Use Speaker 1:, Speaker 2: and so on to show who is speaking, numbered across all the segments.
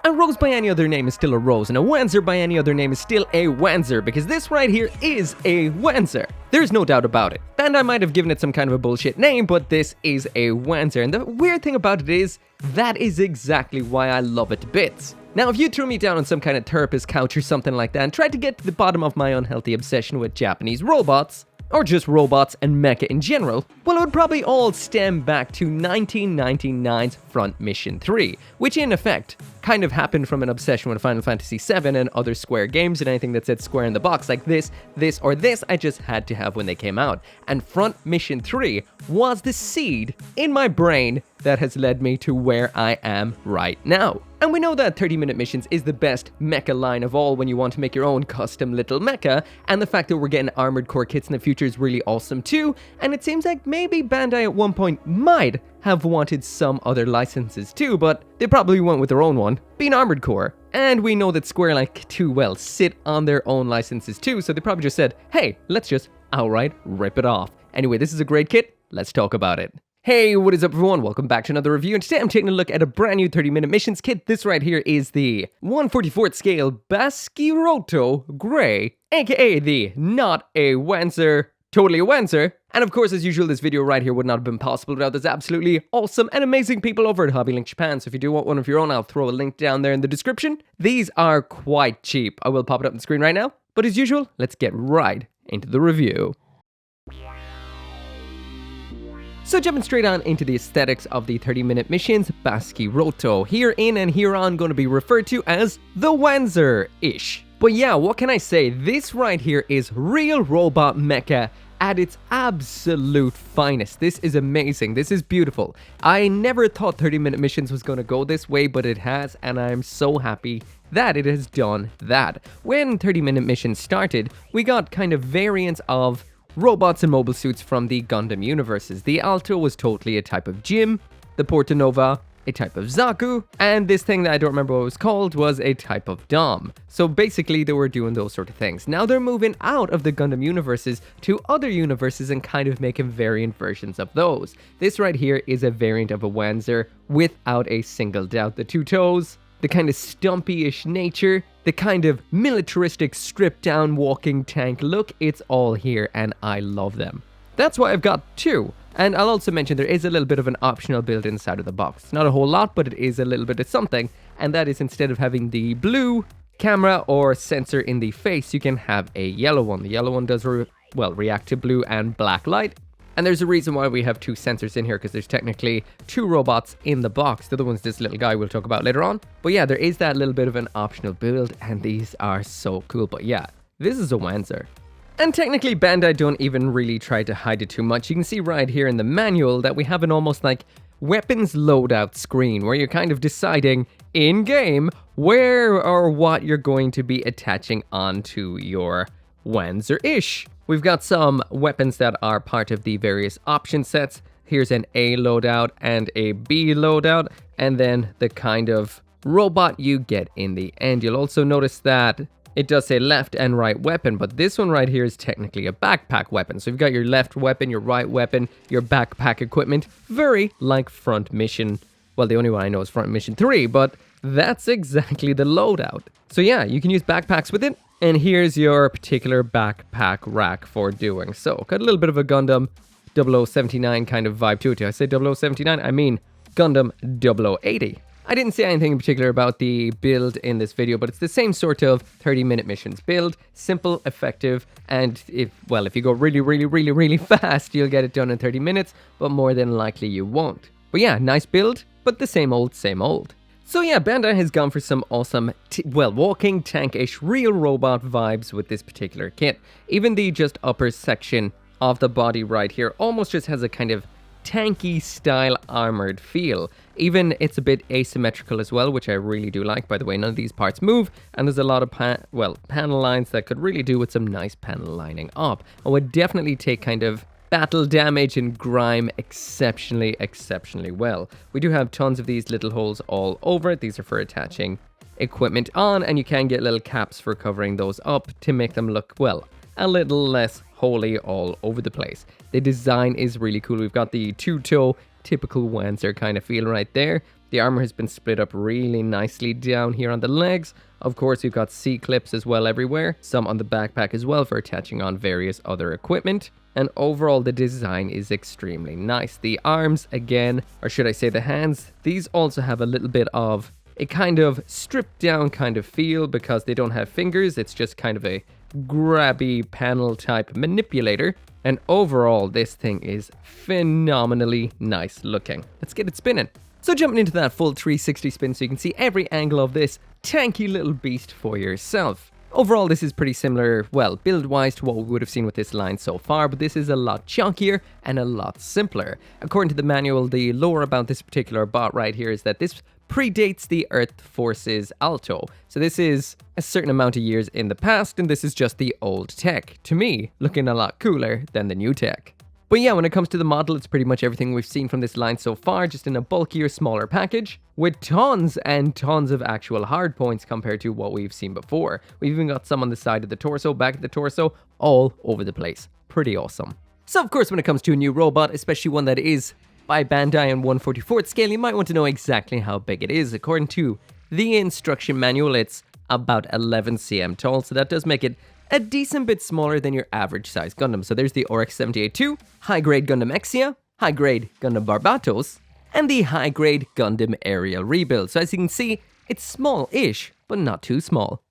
Speaker 1: A rose by any other name is still a rose, and a Wanzer by any other name is still a Wanzer, because this right here is a Wanzer. There's no doubt about it. Bandai might have given it some kind of a bullshit name, but this is a Wanzer, and the weird thing about it is, that is exactly why I love it to bits. Now, if you threw me down on some kind of therapist couch or something like that and tried to get to the bottom of my unhealthy obsession with Japanese robots, or just robots and mecha in general, well, it would probably all stem back to 1999's Front Mission 3, which in effect kind of happened from an obsession with Final Fantasy VII and other Square games, and anything that said Square in the box like this, or this, I just had to have when they came out. And Front Mission 3 was the seed in my brain that has led me to where I am right now. And we know that 30-minute missions is the best mecha line of all when you want to make your own custom little mecha, and the fact that we're getting armored core kits in the future is really awesome too, and it seems like maybe Bandai at one point might have wanted some other licenses too, but they probably went with their own one, being Armored Core. And we know that Square like to, well, sit on their own licenses too, so they probably just said, hey, let's just outright rip it off. Anyway, this is a great kit, let's talk about it. Hey, what is up everyone? Welcome back to another review, and today I'm taking a look at a brand new 30-minute missions kit. This right here is the 1/44th scale Baskiroto Grey, aka the not a Wanzer, totally a Wanzer. And of course, as usual, this video right here would not have been possible without those absolutely awesome and amazing people over at Hobby Link Japan. So if you do want one of your own, I'll throw a link down there in the description. These are quite cheap. I will pop it up on the screen right now. But as usual, let's get right into the review. So jumping straight on into the aesthetics of the 30-minute missions, Baskiroto, herein and hereon going to be referred to as the Wanzer-ish. But yeah, what can I say? This right here is real robot mecha at its absolute finest. This is amazing. This is beautiful. I never thought 30-minute missions was going to go this way, but it has, and I'm so happy that it has done that. When 30-minute missions started, we got kind of variants of robots and mobile suits from the Gundam universes. The Alto was totally a type of Jim, the Portanova a type of Zaku, and this thing that I don't remember what it was called was a type of Dom. So basically they were doing those sort of things. Now they're moving out of the Gundam universes to other universes and kind of making variant versions of those. This right here is a variant of a Wanzer without a single doubt. The two toes, the kind of stumpy-ish nature, the kind of militaristic stripped-down walking tank look, it's all here and I love them. That's why I've got two. And I'll also mention there is a little bit of an optional build inside of the box. Not a whole lot, but it is a little bit of something. And that is, instead of having the blue camera or sensor in the face, you can have a yellow one. The yellow one does, react to blue and black light. And there's a reason why we have two sensors in here, because there's technically two robots in the box. The other one's this little guy we'll talk about later on. But yeah, there is that little bit of an optional build, and these are so cool. But yeah, this is a Wanzer. And technically, Bandai don't even really try to hide it too much. You can see right here in the manual that we have an almost like weapons loadout screen, where you're kind of deciding in-game where or what you're going to be attaching onto your Wanzer-ish. We've got some weapons that are part of the various option sets. Here's an A loadout and a B loadout, and then the kind of robot you get in the end. You'll also notice that it does say left and right weapon, but this one right here is technically a backpack weapon. So you've got your left weapon, your right weapon, your backpack equipment, very like Front Mission. Well, the only one I know is Front Mission 3, but that's exactly the loadout. So yeah, you can use backpacks with it, and here's your particular backpack rack for doing so. Got a little bit of a Gundam 0079 kind of vibe to it. Did I say 0079? I mean Gundam 0080. I didn't say anything in particular about the build in this video, but it's the same sort of 30-minute missions build. Simple, effective, and if you go really fast, you'll get it done in 30 minutes, but more than likely you won't. But yeah, nice build, but the same old, same old. So yeah, Bandai has gone for some awesome, walking tank-ish real robot vibes with this particular kit. Even the just upper section of the body right here almost just has a kind of tanky style armored feel. Even it's a bit asymmetrical as well, which I really do like. By the way, none of these parts move, and there's a lot of panel lines that could really do with some nice panel lining up, and would definitely take kind of battle damage and grime exceptionally well. We do have tons of these little holes all over it. These are for attaching equipment on, and you can get little caps for covering those up to make them look, a little less holy all over the place. The design is really cool. We've got the two-toe typical Wanzer kind of feel right there. The armor has been split up really nicely down here on the legs. Of course, we've got C-clips as well everywhere, some on the backpack as well for attaching on various other equipment. And overall, the design is extremely nice. The arms, again, or should I say the hands, these also have a little bit of a kind of stripped down kind of feel because they don't have fingers. It's just kind of a grabby panel type manipulator. And overall, this thing is phenomenally nice looking. Let's get it spinning. So jumping into that full 360 spin so you can see every angle of this tanky little beast for yourself. Overall, this is pretty similar, well, build-wise to what we would have seen with this line so far, but this is a lot chunkier and a lot simpler. According to the manual, the lore about this particular bot right here is that this predates the Earth Force's Alto. So this is a certain amount of years in the past, and this is just the old tech. To me, looking a lot cooler than the new tech. But yeah, when it comes to the model, it's pretty much everything we've seen from this line so far, just in a bulkier, smaller package, with tons and tons of actual hard points compared to what we've seen before. We've even got some on the side of the torso, back of the torso, all over the place. Pretty awesome. So of course, when it comes to a new robot, especially one that is by Bandai on 1/44th scale, you might want to know exactly how big it is. According to the instruction manual, it's about 11 cm tall, so that does make it a decent bit smaller than your average size Gundam. So there's the Oryx 78-2, high-grade Gundam Exia, high-grade Gundam Barbatos, and the high-grade Gundam Aerial Rebuild. So as you can see, it's small-ish, but not too small.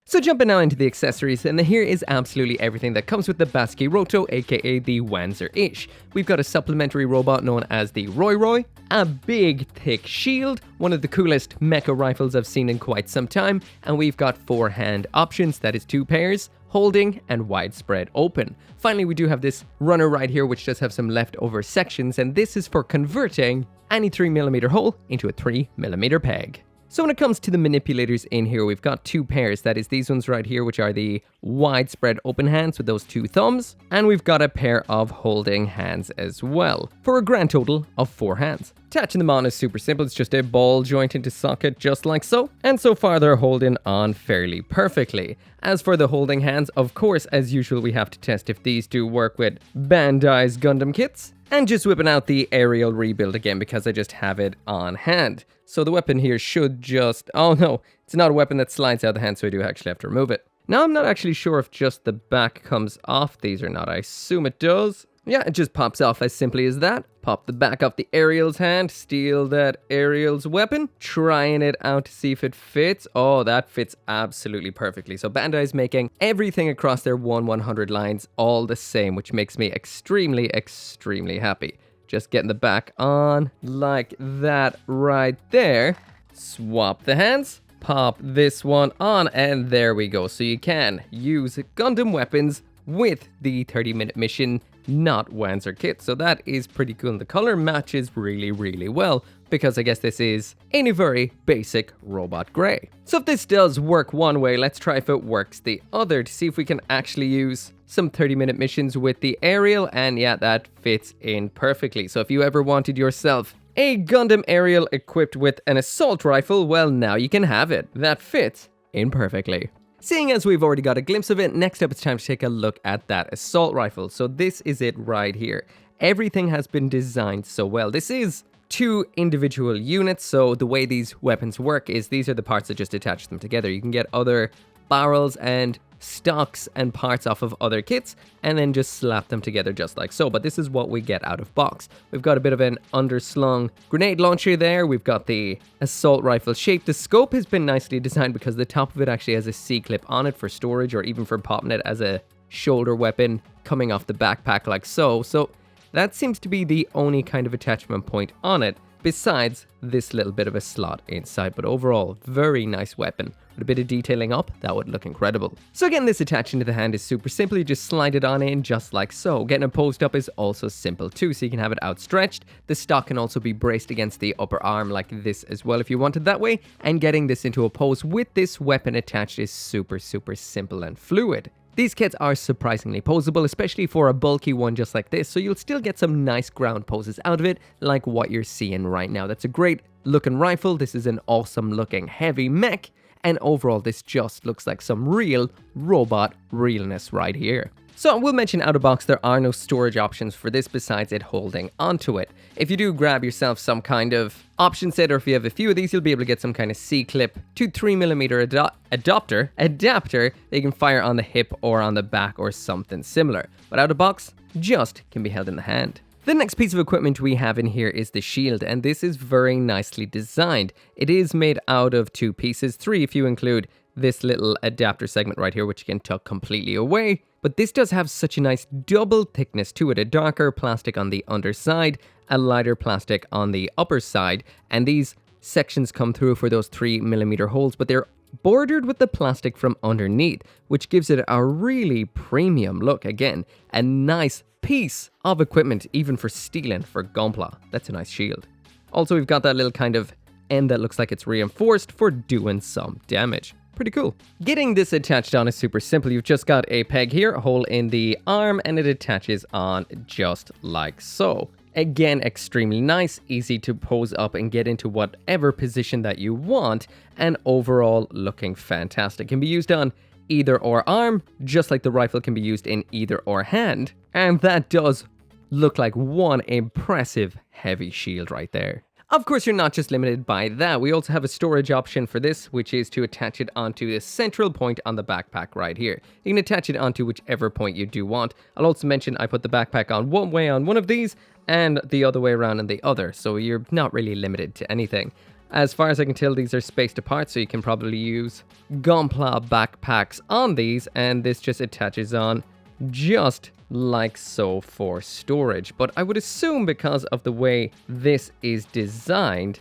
Speaker 1: So jumping now into the accessories, and here is absolutely everything that comes with the Baskiroto, aka the Wanzer-ish. We've got a supplementary robot known as the Roy, a big thick shield, one of the coolest mecha rifles I've seen in quite some time, and we've got 4 hand options, that is 2 pairs, holding and widespread open. Finally, we do have this runner right here, which does have some leftover sections, and this is for converting any 3mm hole into a 3mm peg. So when it comes to the manipulators in here, we've got 2 pairs. That is these ones right here, which are the widespread open hands with those 2 thumbs. And we've got a pair of holding hands as well, for a grand total of 4 hands. Attaching them on is super simple. It's just a ball joint into socket just like so. And so far they're holding on fairly perfectly. As for the holding hands, of course, as usual, we have to test if these do work with Bandai's Gundam kits. And just whipping out the Aerial Rebuild again because I just have it on hand. So the weapon here should just... oh no, it's not a weapon that slides out of the hand, so I do actually have to remove it. Now I'm not actually sure if just the back comes off these or not. I assume it does. Yeah, it just pops off as simply as that. Pop the back off the Aerial's hand, steal that Aerial's weapon, trying it out to see if it fits. Oh, that fits absolutely perfectly. So Bandai's making everything across their 1/100 lines all the same, which makes me extremely, extremely happy. Just getting the back on like that right there. Swap the hands, pop this one on, and there we go. So you can use Gundam weapons with the 30-minute mission not Wanzer kit. So that is pretty cool. And the color matches really, really well because I guess this is in a very basic robot gray. So if this does work one way, let's try if it works the other to see if we can actually use some 30-minute missions with the Aerial, and yeah, that fits in perfectly. So if you ever wanted yourself a Gundam Aerial equipped with an assault rifle, well, now you can have it. That fits in perfectly. Seeing as we've already got a glimpse of it, next up it's time to take a look at that assault rifle. So this is it right here. Everything has been designed so well. This is 2 individual units, so the way these weapons work is these are the parts that just attach them together. You can get other barrels and stocks and parts off of other kits and then just slap them together just like so, but this is what we get out of box. We've got a bit of an underslung grenade launcher there. We've got the assault rifle shape. The scope has been nicely designed because the top of it actually has a C-clip on it for storage or even for popping it as a shoulder weapon coming off the backpack like so. So that seems to be the only kind of attachment point on it besides this little bit of a slot inside, but overall very nice weapon. With a bit of detailing up, that would look incredible. So again, this attaching to the hand is super simple. You just slide it on in just like so. Getting it posed up is also simple too, so you can have it outstretched. The stock can also be braced against the upper arm like this as well if you want it that way. And getting this into a pose with this weapon attached is super, super simple and fluid. These kits are surprisingly poseable, especially for a bulky one just like this, so you'll still get some nice ground poses out of it, like what you're seeing right now. That's a great looking rifle. This is an awesome looking heavy mech. and overall this just looks like some real robot realness right here. So I will mention out of box there are no storage options for this besides it holding onto it. If you do grab yourself some kind of option set, or if you have a few of these, you'll be able to get some kind of C-clip to 3mm adapter that you can fire on the hip or on the back or something similar. But out of box, just can be held in the hand. The next piece of equipment we have in here is the shield, and this is very nicely designed. It is made out of 2 pieces, 3 if you include this little adapter segment right here, which you can tuck completely away. But this does have such a nice double thickness to it, a darker plastic on the underside, a lighter plastic on the upper side, and these sections come through for those 3mm holes, but they're bordered with the plastic from underneath, which gives it a really premium look. Again, a nice piece of equipment, even for stealing for gunpla. That's a nice shield. Also, we've got that little kind of end that looks like it's reinforced for doing some damage. Pretty cool. Getting this attached on is super simple. You've just got a peg here, a hole in the arm, and it attaches on just like so. Again, extremely nice, easy to pose up and get into whatever position that you want, and overall looking fantastic. Can be used on either or arm, just like the rifle can be used in either or hand, and that does look like one impressive heavy shield right there. Of course, you're not just limited by that. We also have a storage option for this, which is to attach it onto the central point on the backpack right here. You can attach it onto whichever point you do want. I'll also mention I put the backpack on one way on one of these and the other way around on the other, so you're not really limited to anything. As far as I can tell, these are spaced apart, so you can probably use gunpla backpacks on these, and this just attaches on just like so for storage. But I would assume because of the way this is designed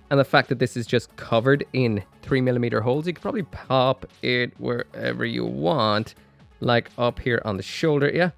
Speaker 1: and the fact that this is just covered in 3mm holes, you could probably pop it wherever you want, like up here on the shoulder. Yeah,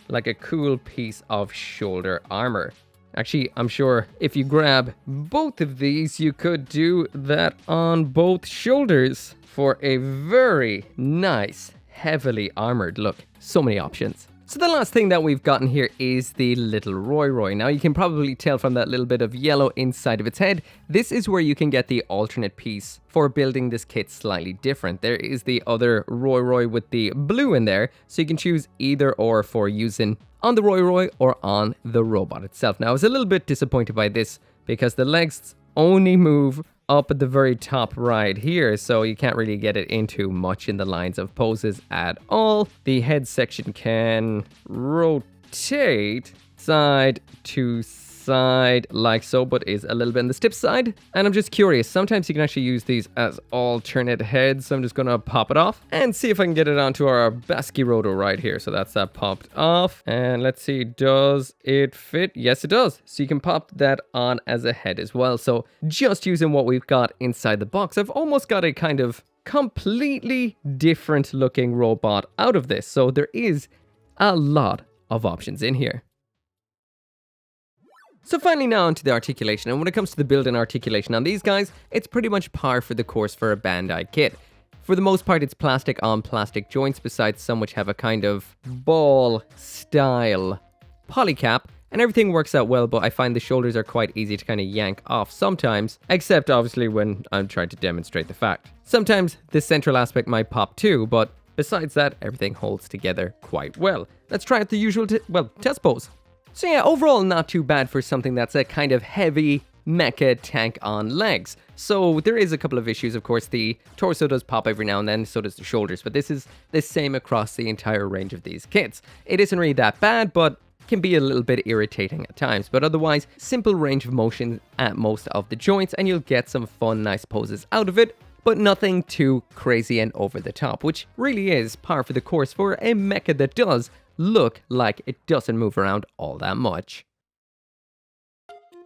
Speaker 1: like a cool piece of shoulder armor. Actually, I'm sure if you grab both of these, you could do that on both shoulders for a very nice, heavily armored look. So many options. So the last thing that we've gotten here is the little Roy. Now you can probably tell from that little bit of yellow inside of its head, this is where you can get the alternate piece for building this kit slightly different. There is the other Roy with the blue in there, so you can choose either or for using on the Roy or on the robot itself. Now I was a little bit disappointed by this because the legs only move up at the very top right here, so you can't really get it into much in the lines of poses at all. The head section can rotate side to side like so, but is a little bit on the stiff side. And I'm just curious, sometimes you can actually use these as alternate heads, so I'm just gonna pop it off and see if I can get it onto our Basque rotor right here. So that's that popped off, and let's see, does it fit? Yes, it does. So you can pop that on as a head as well. So just using what we've got inside the box, I've almost got a kind of completely different looking robot out of this. So there is a lot of options in here. So finally now onto the articulation, and when it comes to the build and articulation on these guys, it's pretty much par for the course for a Bandai kit. For the most part, it's plastic on plastic joints, besides some which have a kind of ball style polycap, and everything works out well, but I find the shoulders are quite easy to kind of yank off sometimes, except obviously when I'm trying to demonstrate the fact. Sometimes the central aspect might pop too, but besides that, everything holds together quite well. Let's try out the usual test pose. So yeah, overall not too bad for something that's a kind of heavy mecha tank on legs. So there is a couple of issues, of course. The torso does pop every now and then, so does the shoulders, but this is the same across the entire range of these kits. It isn't really that bad, but can be a little bit irritating at times. But otherwise, simple range of motion at most of the joints, and you'll get some fun, nice poses out of it, but nothing too crazy and over the top, which really is par for the course for a mecha that does look like it doesn't move around all that much.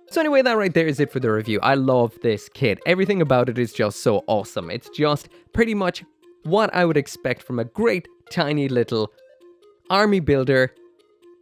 Speaker 1: So anyway, that right there is it for the review. I love this kit. Everything about it is just so awesome. It's just pretty much what I would expect from a great tiny little army builder,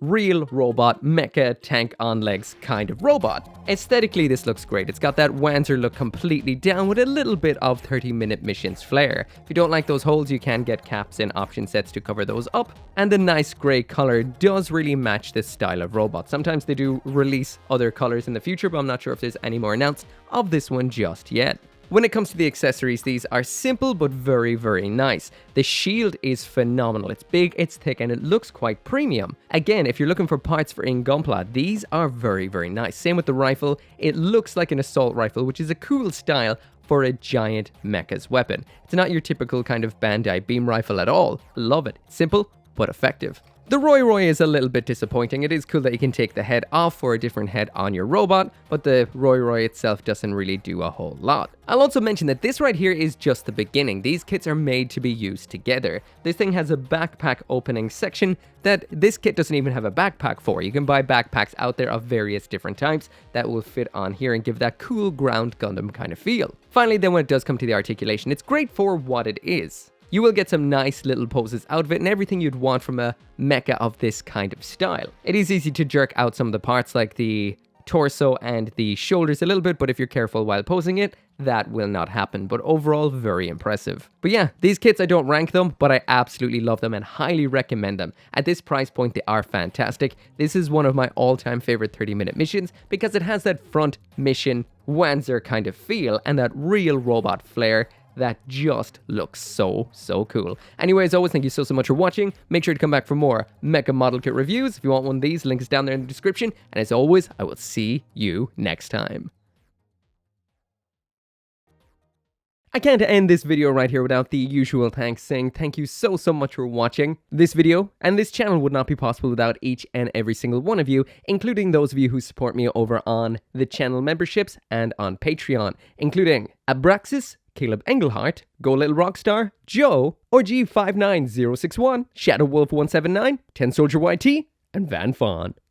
Speaker 1: real robot, mecha, tank on legs kind of robot. Aesthetically, this looks great. It's got that Wanzer look completely down with a little bit of 30-minute missions flair. If you don't like those holes, you can get caps and option sets to cover those up. And the nice grey color does really match this style of robot. Sometimes they do release other colors in the future, but I'm not sure if there's any more announced of this one just yet. When it comes to the accessories, these are simple but very, very nice. The shield is phenomenal. It's big, it's thick, and it looks quite premium. Again, if you're looking for parts for in gunpla, these are very, very nice. Same with the rifle. It looks like an assault rifle, which is a cool style for a giant mecha's weapon. It's not your typical kind of Bandai beam rifle at all. Love it. Simple, but effective. The Roy is a little bit disappointing. It is cool that you can take the head off for a different head on your robot, but the Roy itself doesn't really do a whole lot. I'll also mention that this right here is just the beginning. These kits are made to be used together. This thing has a backpack opening section that this kit doesn't even have a backpack for. You can buy backpacks out there of various different types that will fit on here and give that cool ground Gundam kind of feel. Finally, then when it does come to the articulation, it's great for what it is. You will get some nice little poses out of it and everything you'd want from a mecha of this kind of style. It is easy to jerk out some of the parts like the torso and the shoulders a little bit, but if you're careful while posing it, that will not happen. But overall, very impressive. But yeah, these kits, I don't rank them, but I absolutely love them and highly recommend them. At this price point, they are fantastic. This is one of my all-time favorite 30-minute missions because it has that Front Mission Wanzer kind of feel and that real robot flair that just looks so cool. Anyway, as always, thank you so much for watching. Make sure to come back for more Mecha model kit reviews. If you want one of these, link is down there in the description. And as always, I will see you next time. I can't end this video right here without the usual thanks, saying thank you so much for watching. This video and this channel would not be possible without each and every single one of you, including those of you who support me over on the channel memberships and on Patreon, including Abraxas, Caleb Engelhart, Go Little Rockstar, Joe, or G59061, Shadow Wolf 179, 10 Soldier YT, and Van Fawn.